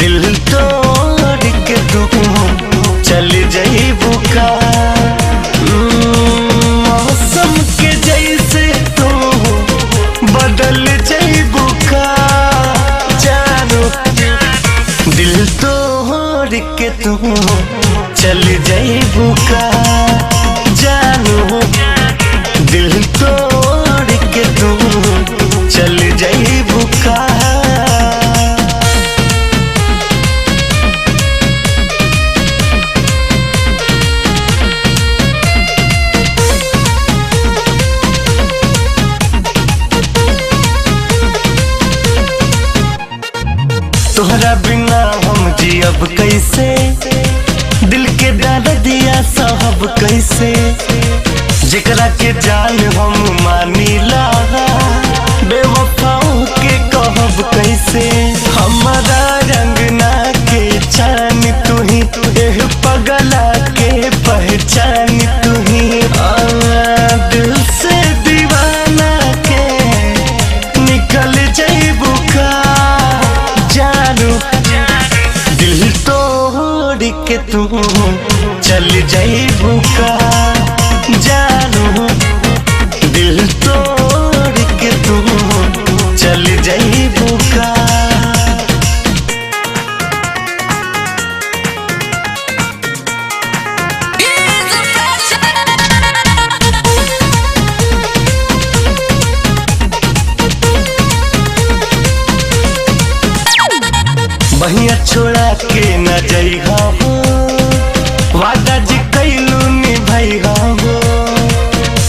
दिल तोड़ के तू चल जाइबू का। मौसम के जैसे तू बदल जाइबू का जानू। दिल तोड़ के तू चल जाइबू का जानू। दिल तोड़ के तू चल जाइबू का। तोहरा बिना हम जियब कैसे, दिल के दर्दिया साहब कैसे। जेकरा के जान हम मानीला बेवफाओं के कहब कैसे। हमारा रंगना के चान तू ही, एह पगला के पहचान तू ही। दिल से दीवाना के निकल जाइबू का जानू। दिल तोड़ के तू चल जाइबू का जानू। दिल तोड़ के तू चल जाइबू का। बहिया छोड़ा के न जइहा हो, वादा जी कैलू निभइहा हो।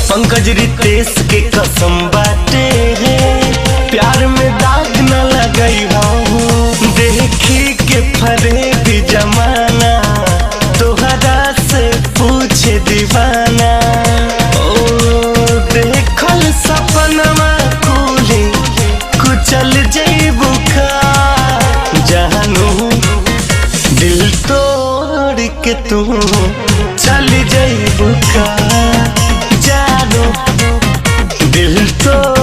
पंकज रितेश के कसम बाटे है, प्यार में दाग न लगइहा हो। देखी के फरेब जमाना, तोहरा से पूछे दीवाना। ओ देखल सपनमा कुली कुचल जाइबू का जानू। दिल तोड़ के तू चल जाइबू का जानू। दिल तोड़